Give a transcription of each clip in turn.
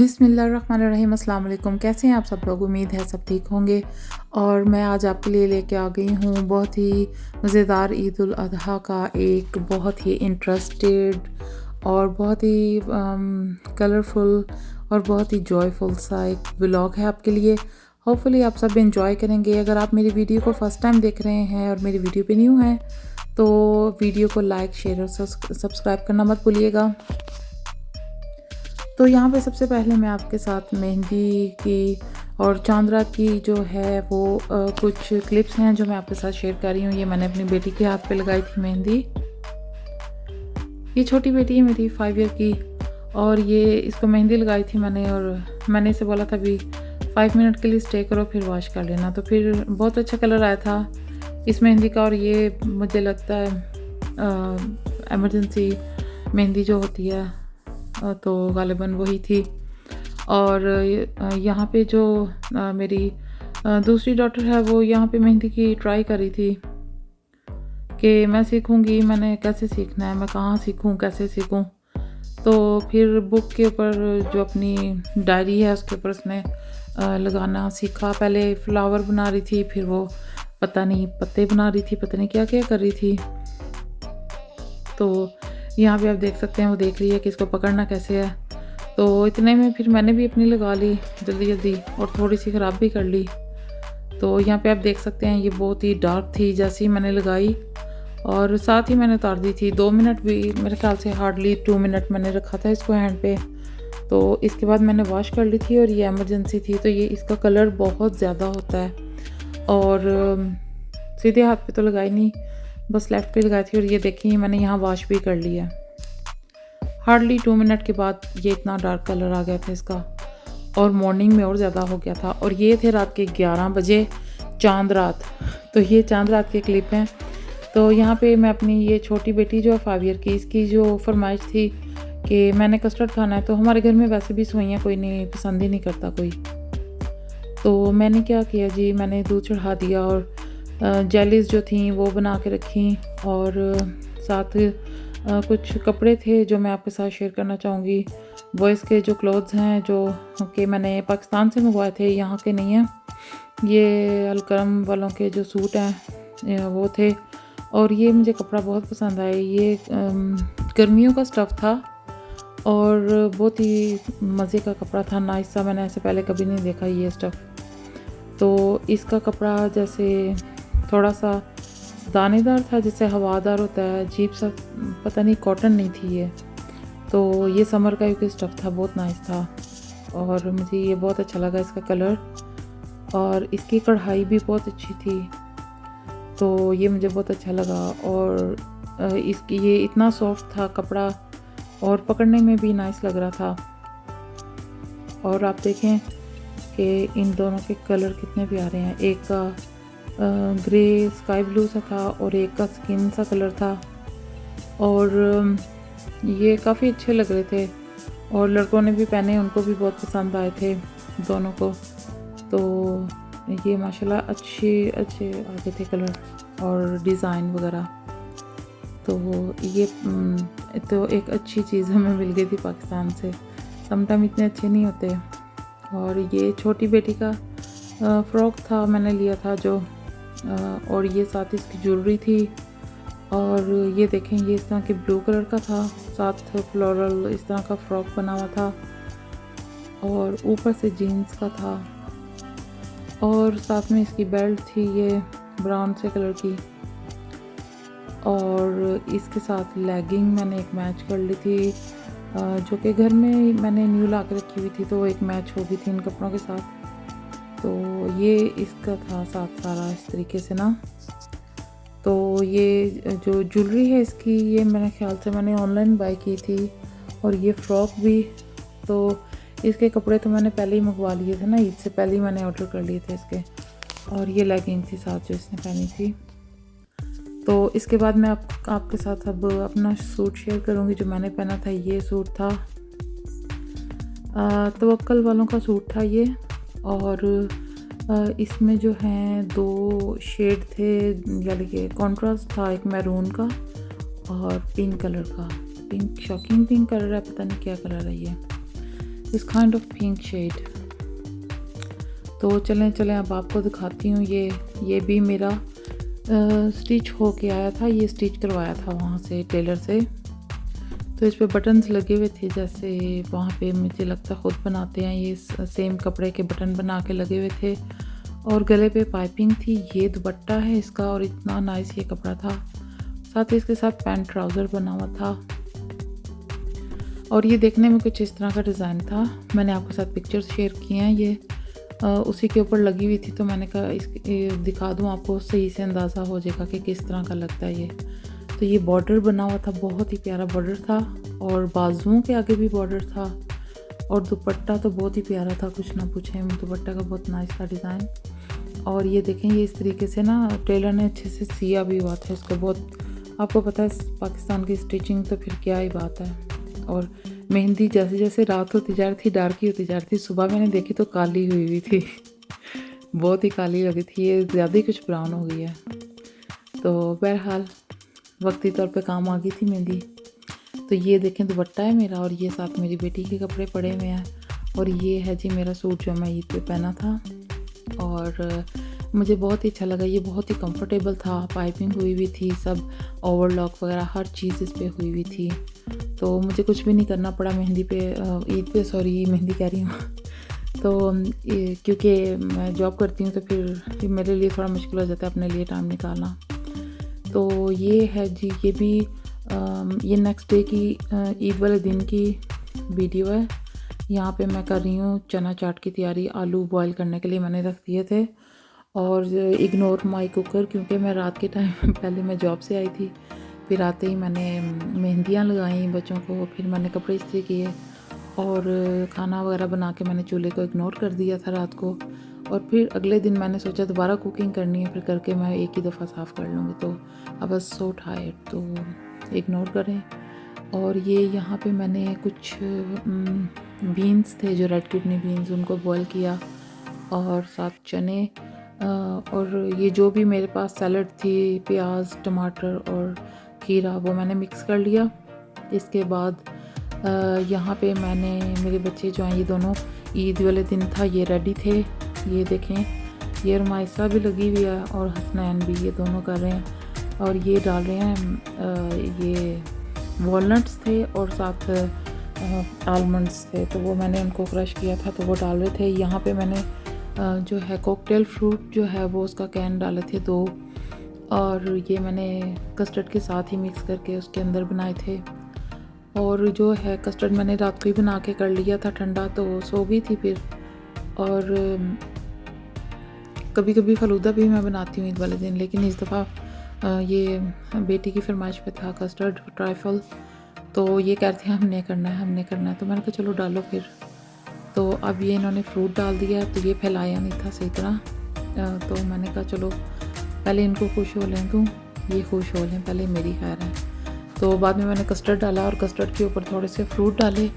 बिस्मिल्लाहिर्रहमानिर्रहीम। अस्सलाम वालेकुम। कैसे हैं आप सब लोग? उम्मीद है सब ठीक होंगे। और मैं आज आपके लिए लेके आ गई हूँ बहुत ही मज़ेदार ईद उल अज़हा का एक बहुत ही इंटरेस्टेड और बहुत ही कलरफुल और बहुत ही जॉयफुल सा एक व्लॉग है आपके लिए। होपफुली आप सब एंजॉय करेंगे। अगर आप मेरी वीडियो को फ़र्स्ट टाइम देख रहे हैं और मेरी वीडियो पे न्यू हैं तो वीडियो को लाइक, शेयर और सब्सक्राइब करना मत भूलिएगा। तो यहाँ पे सबसे पहले मैं आपके साथ मेहंदी की और चांद रात की जो है वो कुछ क्लिप्स हैं जो मैं आपके साथ शेयर कर रही हूँ। ये मैंने अपनी बेटी के हाथ पे लगाई थी मेहंदी। ये छोटी बेटी है मेरी 5 ईयर की, और ये इसको मेहंदी लगाई थी मैंने, और मैंने इसे बोला था भी 5 मिनट के लिए स्टे करो फिर वॉश कर लेना। तो फिर बहुत अच्छा कलर आया था इस मेहंदी का। और ये मुझे लगता है एमरजेंसी मेहंदी जो होती है तो गालिबन वही थी। और यहाँ पे जो मेरी दूसरी डॉटर है वो यहाँ पे मेहंदी की ट्राई करी थी कि मैं सीखूँगी, मैंने कैसे सीखना है, मैं कहाँ सीखूँ, कैसे सीखूँ। तो फिर बुक के ऊपर जो अपनी डायरी है उसके ऊपर उसने लगाना सीखा। पहले फ्लावर बना रही थी, फिर वो पता नहीं पत्ते बना रही थी, पता नहीं क्या क्या कर रही थी। तो यहाँ पे आप देख सकते हैं वो देख रही है कि इसको पकड़ना कैसे है। तो इतने में फिर मैंने भी अपनी लगा ली जल्दी जल्दी और थोड़ी सी ख़राब भी कर ली। तो यहाँ पे आप देख सकते हैं ये बहुत ही डार्क थी जैसे ही मैंने लगाई, और साथ ही मैंने उतार दी थी। 2 मिनट भी, मेरे ख्याल से हार्डली 2 मिनट मैंने रखा था इसको हैंड पे। तो इसके बाद मैंने वॉश कर ली थी, और ये एमरजेंसी थी तो ये इसका कलर बहुत ज़्यादा होता है। और सीधे हाथ पे तो लगाई नहीं, बस लेफ़्ट पे लगाई थी। और ये देखिए मैंने यहाँ वॉश भी कर लिया। हार्डली 2 मिनट के बाद ये इतना डार्क कलर आ गया था इसका, और मॉर्निंग में और ज़्यादा हो गया था। और ये थे रात के 11 बजे चांद रात। तो ये चांद रात के क्लिप हैं। तो यहाँ पे मैं अपनी ये छोटी बेटी जो है 5 ईयर की, इसकी जो फरमाइश थी कि मैंने कस्टर्ड खाना है। तो हमारे घर में वैसे भी सेवइयाँ कोई नहीं पसंद ही नहीं करता कोई। तो मैंने क्या किया जी, मैंने दूध चढ़ा दिया और जेलीज़ जो थी वो बना के रखी, और साथ कुछ कपड़े थे जो मैं आपके साथ शेयर करना चाहूँगी। बॉयज़ के जो क्लोथ्स हैं जो कि मैंने पाकिस्तान से मंगवाए थे, यहाँ के नहीं हैं। ये अलकरम वालों के जो सूट हैं वो थे, और ये मुझे कपड़ा बहुत पसंद आया। ये गर्मियों का स्टफ़ था और बहुत ही मज़े का कपड़ा था, नाइस सा। मैंने ऐसे पहले कभी नहीं देखा ये स्टफ़। तो इसका कपड़ा जैसे थोड़ा सा दानेदार था, जिससे हवादार होता है, अजीब सा, पता नहीं कॉटन नहीं थी ये। तो ये समर का एक स्टफ़ था, बहुत नाइस था, और मुझे ये बहुत अच्छा लगा इसका कलर। और इसकी कढ़ाई भी बहुत अच्छी थी, तो ये मुझे बहुत अच्छा लगा। और इसकी ये इतना सॉफ्ट था कपड़ा, और पकड़ने में भी नाइस लग रहा था। और आप देखें कि इन दोनों के कलर कितने प्यारे हैं। एक का ग्रे स्काई ब्लू सा था और एक का स्किन सा कलर था, और ये काफ़ी अच्छे लग रहे थे। और लड़कों ने भी पहने, उनको भी बहुत पसंद आए थे दोनों को। तो ये माशाल्लाह अच्छे आगे थे कलर और डिज़ाइन वगैरह। तो ये तो एक अच्छी चीज़ हमें मिल गई थी पाकिस्तान से, समटाइम इतने अच्छे नहीं होते। और ये छोटी बेटी का फ्रॉक था, मैंने लिया था जो, और ये साथ इसकी ज्वेलरी थी। और ये देखें ये इस तरह के ब्लू कलर का था, साथ फ्लोरल इस तरह का फ्रॉक बना हुआ था, और ऊपर से जीन्स का था, और साथ में इसकी बेल्ट थी ये ब्राउन से कलर की। और इसके साथ लेगिंग मैंने एक मैच कर ली थी, जो कि घर में मैंने न्यू ला के रखी हुई थी, तो एक मैच हो गई थी इन कपड़ों के साथ। तो ये इसका था साथ सारा इस तरीके से ना। तो ये जो ज्वेलरी है इसकी, ये मेरे ख्याल से मैंने ऑनलाइन बाय की थी, और ये फ़्रॉक भी। तो इसके कपड़े तो मैंने पहले ही मंगवा लिए थे ना, ईद से पहले ही मैंने ऑर्डर कर लिए थे इसके। और ये लेगिंग थी साथ जो इसने पहनी थी। तो इसके बाद मैं आपके साथ अब अपना सूट शेयर करूँगी जो मैंने पहना था। ये सूट था तवक्कल वालों का सूट था ये, और इसमें जो हैं 2 शेड थे, यानी कि कॉन्ट्रास्ट था, एक मैरून का और पिंक कलर का। पिंक, शॉकिंग पिंक कलर है, पता नहीं क्या कलर है ये। This kind of pink shade. तो चलें अब आपको दिखाती हूँ। ये भी मेरा स्टिच हो के आया था, ये स्टिच करवाया था वहाँ से टेलर से। तो इस पे बटन्स लगे हुए थे, जैसे वहाँ पे मुझे लगता ख़ुद बनाते हैं, ये सेम कपड़े के बटन बना के लगे हुए थे और गले पे पाइपिंग थी। ये दुपट्टा है इसका और इतना नाइस ये कपड़ा था। साथ ही इसके साथ पैंट ट्राउज़र बना हुआ था और ये देखने में कुछ इस तरह का डिज़ाइन था। मैंने आपके साथ पिक्चर्स शेयर किए हैं, ये उसी के ऊपर लगी हुई थी, तो मैंने कहा दिखा दूँ आपको, सही से अंदाज़ा हो जाएगा कि किस तरह का लगता है ये। तो ये बॉर्डर बना हुआ था, बहुत ही प्यारा बॉर्डर था और बाजुओं के आगे भी बॉर्डर था और दुपट्टा तो बहुत ही प्यारा था, कुछ ना पूछें। दुपट्टा का बहुत नाइस था डिज़ाइन। और ये देखें, ये इस तरीके से ना टेलर ने अच्छे से सिया भी हुआ था इसको। बहुत आपको पता है पाकिस्तान की स्टिचिंग तो फिर क्या ही बात है। और मेहंदी जैसे जैसे रात होती जा रही थी डार्क ही होती जा रही थी। सुबह मैंने देखी तो काली हुई हुई थी बहुत ही काली लगी थी, ये ज़्यादा ही कुछ ब्राउन हो गई है। तो बहरहाल वक्ती तौर पे काम आ गई थी मेहंदी। तो ये देखें दुपट्टा है मेरा और ये साथ मेरी बेटी के कपड़े पड़े हुए हैं। और ये है जी मेरा सूट जो मैं ईद पे पहना था और मुझे बहुत ही अच्छा लगा। ये बहुत ही कंफर्टेबल था, पाइपिंग हुई हुई थी, सब ओवरलॉक वगैरह हर चीज़ इस पे हुई हुई थी। तो मुझे कुछ भी नहीं करना पड़ा मेहंदी पे, ईद पे, सॉरी मेहंदी कह रही हूँ तो क्योंकि मैं जॉब करती हूँ तो फिर मेरे लिए थोड़ा मुश्किल हो जाता है अपने लिए टाइम निकालना। तो ये है जी, ये भी ये नेक्स्ट डे की ईद वाले दिन की वीडियो है। यहाँ पे मैं कर रही हूँ चना चाट की तैयारी। आलू बॉईल करने के लिए मैंने रख दिए थे और इग्नोर माई कुकर, क्योंकि मैं रात के टाइम पहले मैं जॉब से आई थी, फिर आते ही मैंने मेहंदियाँ लगाई बच्चों को, फिर मैंने कपड़े इस्त्री किए और खाना वगैरह बना के मैंने चूल्हे को इग्नोर कर दिया था रात को। और फिर अगले दिन मैंने सोचा दोबारा कुकिंग करनी है, फिर करके मैं एक ही दफ़ा साफ़ कर लूँगी। तो अब बस सो टायर्ड, तो इग्नोर करें। और ये यहाँ पे मैंने कुछ बीन्स थे जो रेड किडनी बीन्स, उनको बॉईल किया और साथ चने और ये जो भी मेरे पास सैलड थी, प्याज, टमाटर और खीरा, वो मैंने मिक्स कर लिया। इसके बाद यहाँ पे मैंने, मेरे बच्चे जो हैं ये दोनों ईद वाले दिन था ये रेडी थे। ये देखें, ये रमाइसा भी लगी हुई है और हसनैन भी, ये दोनों कर रहे हैं। और ये डाल रहे हैं, ये वॉलनट्स थे और साथ आलमंड्स थे, तो वो मैंने उनको क्रश किया था तो वो डाल रहे थे। यहाँ पे मैंने जो है कॉकटेल फ्रूट जो है वो उसका कैन डाले थे 2, और ये मैंने कस्टर्ड के साथ ही मिक्स करके उसके अंदर बनाए थे। और जो है कस्टर्ड मैंने रात को ही बना के कर लिया था ठंडा, तो सो गई थी फिर। और कभी कभी फ़लूदा भी मैं बनाती हूँ ईद वाले दिन, लेकिन इस दफ़ा ये बेटी की फरमाइश पे था कस्टर्ड ट्राइफल, तो ये कहते हैं हमने करना है, तो मैंने कहा चलो डालो फिर। तो अब ये इन्होंने फ्रूट डाल दिया, तो ये फैलाया नहीं था सही तरह, तो मैंने कहा चलो पहले इनको खुश हो लें, तो ये खुश हो लें पहले, मेरी खैर है। तो बाद में मैंने कस्टर्ड डाला और कस्टर्ड के ऊपर थोड़े से फ्रूट डाले।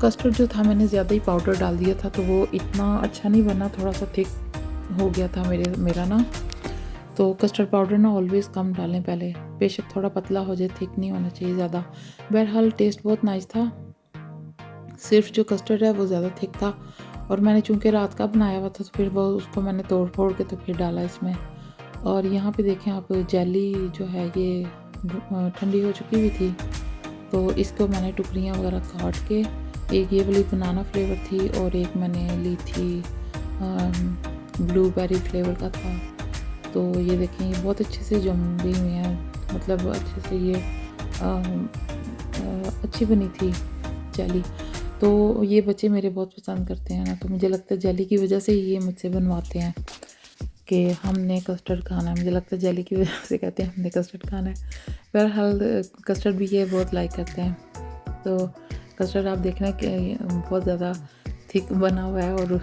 कस्टर्ड जो था मैंने ज़्यादा ही पाउडर डाल दिया था, तो वो इतना अच्छा नहीं बना, थोड़ा सा थिक हो गया था मेरा ना। तो कस्टर्ड पाउडर ना ऑलवेज़ कम डालें पहले, बेशक थोड़ा पतला हो जाए, थिक नहीं होना चाहिए ज़्यादा। बहरहाल टेस्ट बहुत नाइस था, सिर्फ जो कस्टर्ड है वो ज़्यादा थिक था। और मैंने चूँकि रात का बनाया हुआ था तो फिर वो उसको मैंने तोड़ फोड़ के तो फिर डाला इसमें। और यहाँ पे देखें आप, जेली जो है ये ठंडी हो चुकी हुई थी, तो इसको मैंने टुकड़ियाँ वगैरह काट के, एक ये वाली बनाना फ्लेवर थी और एक मैंने ली थी ब्लूबेरी फ्लेवर का था। तो ये देखें ये बहुत अच्छे से जम गई हुई हैं, मतलब अच्छे से ये अच्छी बनी थी जेली। तो ये बच्चे मेरे बहुत पसंद करते हैं ना, तो मुझे लगता है जेली की वजह से ये मुझसे बनवाते हैं कि हमने कस्टर्ड खाना है। मुझे लगता है जेली की वजह से कहते हैं हमने कस्टर्ड खाना है। बहरहाल कस्टर्ड भी ये बहुत लाइक करते हैं। तो कस्टर्ड आप देख रहे हैं कि बहुत ज़्यादा थिक बना हुआ है और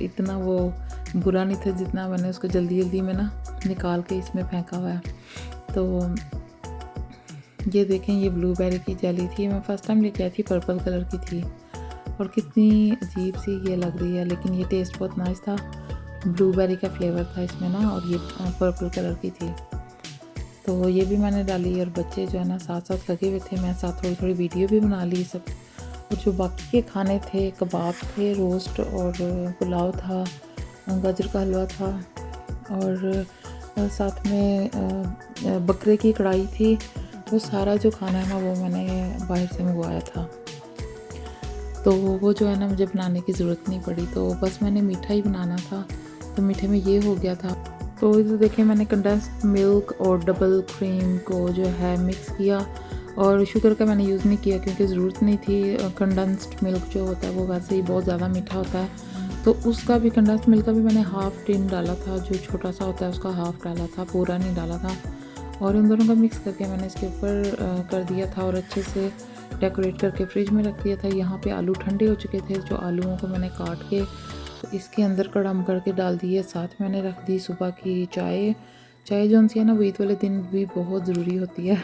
इतना वो बुरा नहीं था जितना मैंने उसको जल्दी में ना निकाल के इसमें फेंका हुआ है। तो ये देखें, ये ब्लूबेरी की जेली थी, मैं फ़र्स्ट टाइम लेके आई थी, पर्पल कलर की थी और कितनी अजीब सी ये लग रही है, लेकिन ये टेस्ट बहुत नाइस था। ब्लूबेरी का फ्लेवर था इसमें ना, और ये पर्पल कलर की थी। तो ये भी मैंने डाली और बच्चे जो है ना साथ साथ लगे हुए थे, मैं साथ थोड़ी वीडियो भी बना ली सब। और जो बाकी के खाने थे, कबाब थे, रोस्ट और पुलाव था, गाजर का हलवा था और साथ में बकरे की कढ़ाई थी। वो सारा जो खाना है ना वो मैंने बाहर से मंगवाया था, तो वो जो है ना मुझे बनाने की ज़रूरत नहीं पड़ी। तो बस मैंने मीठा ही बनाना था, तो मीठे में ये हो गया था। तो इधर देखिए मैंने कंडेंस्ड मिल्क और डबल क्रीम को जो है मिक्स किया और शुगर का मैंने यूज़ नहीं किया क्योंकि ज़रूरत नहीं थी। कंडेंस्ड मिल्क जो होता है वो वैसे ही बहुत ज़्यादा मीठा होता है, तो उसका भी कंडेंस्ड मिल्क का भी मैंने हाफ़ टिन डाला था, जो छोटा सा होता है उसका हाफ़ डाला था, पूरा नहीं डाला था। और इन दोनों का मिक्स करके मैंने इसके ऊपर कर दिया था और अच्छे से डेकोरेट करके फ्रिज में रख दिया था। यहाँ पे आलू ठंडे हो चुके थे, जो आलूओं को मैंने काट के तो इसके अंदर कड़म करके डाल दिए। साथ मैंने रख दी सुबह की चाय। चाय जो सी है ना वो ईद वाले दिन भी बहुत ज़रूरी होती है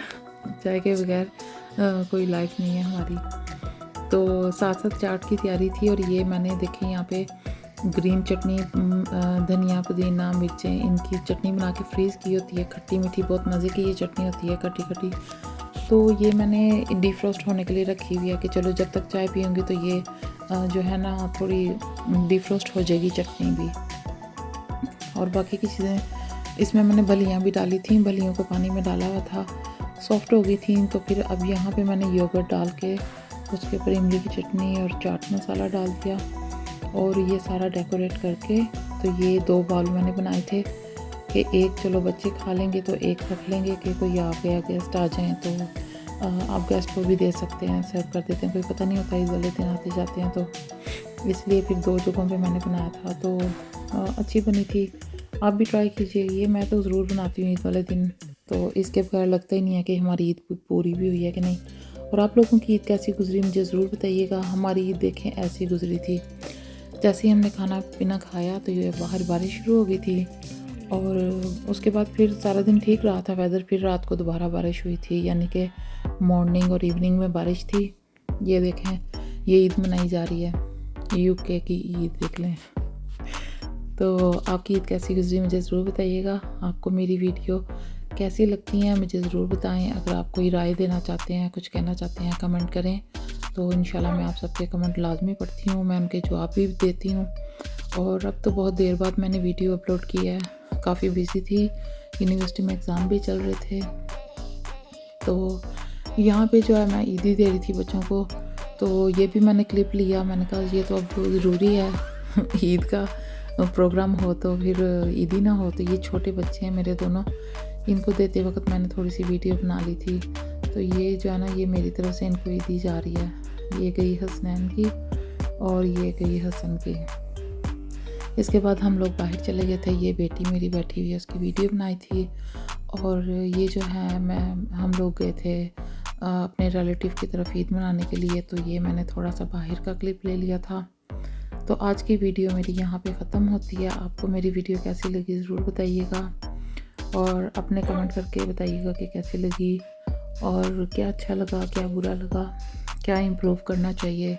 चाय के बगैर कोई लाइफ नहीं है हमारी। तो साथ साथ चाट की तैयारी थी और ये मैंने देखे यहाँ पे ग्रीन चटनी, धनिया, पुदीना, मिर्चें, इनकी चटनी बना के फ्रीज़ की होती है, खट्टी मीठी, बहुत मज़े की ये चटनी होती है, खट्टी खट्टी। तो ये मैंने डिफ्रोस्ट होने के लिए रखी हुई है कि चलो जब तक चाय पीऊँगी तो ये जो है ना थोड़ी डिफ्रोस्ट हो जाएगी चटनी भी। और बाकी की चीज़ें इसमें मैंने बलियाँ भी डाली थी, बलियों को पानी में डाला हुआ था, सॉफ्ट हो गई थी। तो फिर अब यहाँ पे मैंने योगर्ट डाल के उसके ऊपर इमली की चटनी और चाट मसाला डाल दिया और ये सारा डेकोरेट करके। तो ये 2 बाउल मैंने बनाए थे कि एक चलो बच्चे खा लेंगे तो एक रख लेंगे कि कोई आ गया गेस्ट आ जाएँ तो आप गेस्ट को भी दे सकते हैं, सर्व कर देते हैं, कोई पता नहीं होता इस वाले दिन आते जाते हैं, तो इसलिए फिर 2 जगहों पे मैंने बनाया था। तो अच्छी बनी थी, आप भी ट्राई कीजिए। ये मैं तो ज़रूर बनाती हूँ ईद वाले दिन, तो इसके बगैर लगता ही नहीं है कि हमारी ईद पूरी भी हुई है कि नहीं। और आप लोगों की ईद कैसी गुजरी मुझे ज़रूर बताइएगा। हमारी ईद देखें ऐसी गुजरी थी, जैसे ही हमने खाना पीना खाया तो ये बाहर बारिश शुरू हो गई थी और उसके बाद फिर सारा दिन ठीक रहा था वेदर, फिर रात को दोबारा बारिश हुई थी, यानी कि मॉर्निंग और इवनिंग में बारिश थी। ये देखें ये ईद मनाई जा रही है, यूके की ईद देख लें। तो आपकी ईद कैसी गुजरी मुझे ज़रूर बताइएगा। आपको मेरी वीडियो कैसी लगती हैं मुझे ज़रूर बताएं। अगर आप कोई राय देना चाहते हैं, कुछ कहना चाहते हैं, कमेंट करें, तो इंशाल्लाह मैं आप सबके कमेंट लाजमी पढ़ती हूँ, मैं उनके जवाब भी देती हूँ। और अब तो बहुत देर बाद मैंने वीडियो अपलोड की है, काफ़ी बिजी थी, यूनिवर्सिटी में एग्ज़ाम भी चल रहे थे। तो यहाँ पे जो है मैं ईदी दे रही थी बच्चों को, तो ये भी मैंने क्लिप लिया। मैंने कहा ये तो अब ज़रूरी है ईद का प्रोग्राम हो तो फिर ईदी ना हो। तो ये छोटे बच्चे हैं मेरे दोनों, इनको देते वक्त मैंने थोड़ी सी वीडियो बना ली थी। तो ये जो है ना ये मेरी तरफ से इनको ईदी जा रही है। ये गई हसनैन की और ये गई हसन की। इसके बाद हम लोग बाहर चले गए थे, ये बेटी मेरी बैठी हुई है, उसकी वीडियो बनाई थी। और ये जो है हम लोग गए थे अपने रिलेटिव की तरफ ईद मनाने के लिए, तो ये मैंने थोड़ा सा बाहर का क्लिप ले लिया था। तो आज की वीडियो मेरी यहाँ पे ख़त्म होती है। आपको मेरी वीडियो कैसी लगी ज़रूर बताइएगा और अपने कमेंट करके बताइएगा कि कैसी लगी और क्या अच्छा लगा, क्या बुरा लगा, क्या इम्प्रूव करना चाहिए।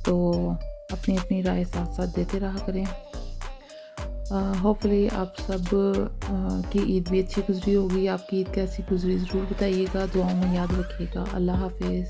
तो अपनी अपनी राय साथ साथ देते रहा करें। होपफुली आप सब की ईद भी अच्छी गुजरी होगी। आपकी ईद कैसी गुजरी ज़रूर बताइएगा, दुआओं में याद रखिएगा। अल्लाह हाफिज़।